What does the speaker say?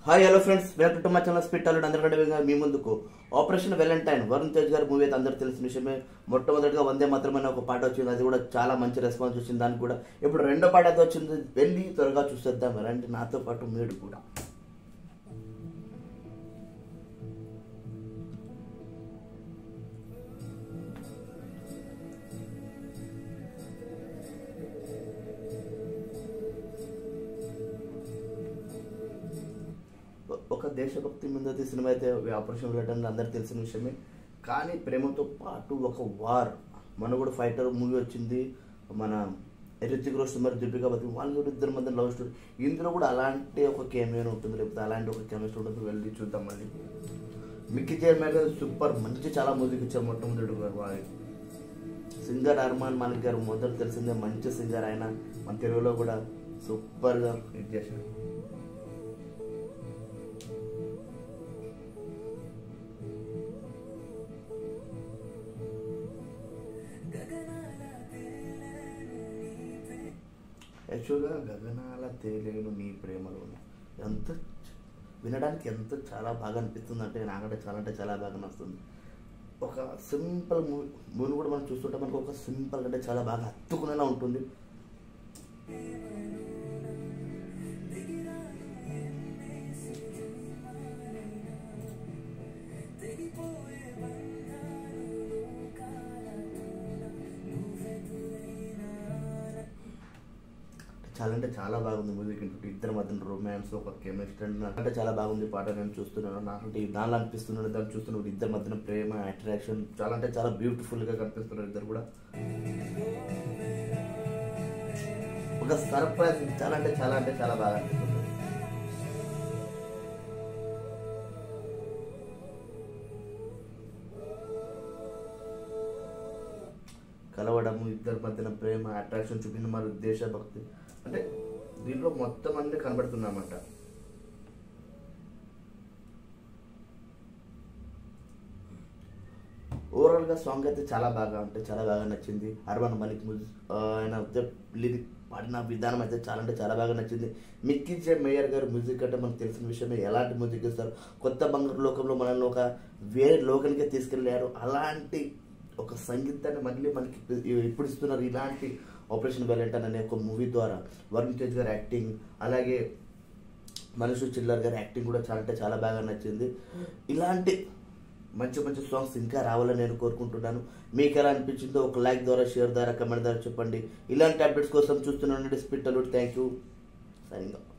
Hi hello friends, welcome to my channel speed talent. అందరికంటే మీ ముందుకు operation Valentine Varun Tej గారి movie అయితే అందరూ తెలిసిన విషయమే. మొట్టమొదటిగా వందే మాత్రమే ఒక పాట వచ్చింది, అది కూడా చాలా మంచి రెస్పాన్స్ వచ్చింది. దానికి కూడా ఇప్పుడు రెండో పాట అయితే వచ్చింది, వెళ్ళి త్వరగా చూసేద్దాం రండి నాతో పాటు మీరు కూడా. ఒక దేశభక్తి మీద సినిమా అయితే ఆపరేషన్ వ్యాలంటైన్ అందరు తెలిసిన విషయమే. కానీ ప్రేమతో పాటు ఒక వార్ మనగుడు ఫైటర్ మూవీ వచ్చింది. మన రితిక్ రోషన్ మరి దీపికా పదుకొనె వాళ్ళు ఇద్దరి మధ్య లవ్ స్టోరీ. ఇందులో కూడా అలాంటి ఒక కెమియో ఉంటుంది, లేకపోతే అలాంటి ఒక కెమిస్ట్రీ ఉంటుంది. వెళ్ళి చూద్దాం. మళ్ళీ మిక్కీ జే మేఘర్ సూపర్ మంచి చాలా మ్యూజిక్ ఇచ్చారు. మొట్టమొదటి సింగర్ అర్మాన్ మాలిక్ గారు మొదలు తెలిసిందే, మంచి సింగర్. ఆయన మన తెలుగులో కూడా సూపర్గా హిట్ చేశారు. యాక్చువల్గా గగనాల తేలేను నీ ప్రేమలోనే ఎంత వినడానికి ఎంత చాలా బాగా అనిపిస్తుంది అంటే నాకంటే చాలా అంటే చాలా బాగా నచ్చుతుంది. ఒక సింపుల్ మూవీ కూడా మనం చూస్తుంటే మనకు ఒక సింపుల్ అంటే చాలా బాగా హత్తుకునేలా ఉంటుంది. చాలా అంటే చాలా బాగుంది మ్యూజిక్. ఇద్దరి మధ్య రొమాన్స్, ఒక కెమిస్ట్రీ అంటే చాలా బాగుంది పాట. నేను చూస్తున్నాను, నాకంటే దానిలో అనిపిస్తున్నాను. దాన్ని చూస్తున్నాను, ఇద్దరి మధ్యన ప్రేమ, అట్రాక్షన్ చాలా అంటే చాలా బ్యూటిఫుల్గా కనిపిస్తున్నారు ఇద్దరు కూడా. ఒక సర్ప్రైజ్ చాలా అంటే చాలా బాగా అనిపిస్తుంది. కలవడము, ఇద్దరి మధ్యన ప్రేమ, అట్రాక్షన్ చూపించిన మరి దేశభక్తి అంటే దీంట్లో మొత్తం అన్ని కనబడుతుందన్నమాట. ఓవరాల్గా సాంగ్ అయితే చాలా బాగా అంటే చాలా బాగా నచ్చింది. అర్మాన్ మాలిక్ మ్యూజిక్ ఆయన లిరిక్ పాడిన విధానం అయితే చాలా అంటే చాలా బాగా నచ్చింది. మిక్కీ జే మేయర్ గారు మ్యూజిక్ అంటే మనకు తెలిసిన విషయమే. ఎలాంటి మ్యూజిక్ ఇస్తారు, కొత్త బంగారు లోకంలో మనల్ని ఒక వేరే లోకానికే తీసుకెళ్ళారు. అలాంటి ఒక సంగీతాన్ని మళ్ళీ మనకి ఇప్పుడు ఇస్తున్నారు. ఇలాంటి ఆపరేషన్ వ్యాలంటైన్ అనే ఒక మూవీ ద్వారా వరుణ్ తేజ్ గారి యాక్టింగ్, అలాగే మనీష్ చిల్లర్ గారి యాక్టింగ్ కూడా చాలా అంటే చాలా బాగా నచ్చింది. ఇలాంటి మంచి మంచి సాంగ్స్ ఇంకా రావాలని నేను కోరుకుంటున్నాను. మీకు ఎలా అనిపించిందో ఒక లైక్ ద్వారా, షేర్ ద్వారా, కమెంట్ ద్వారా చెప్పండి. ఇలాంటి అప్డేట్స్ కోసం చూస్తున్నాను speed talent. Thank you. Signing off.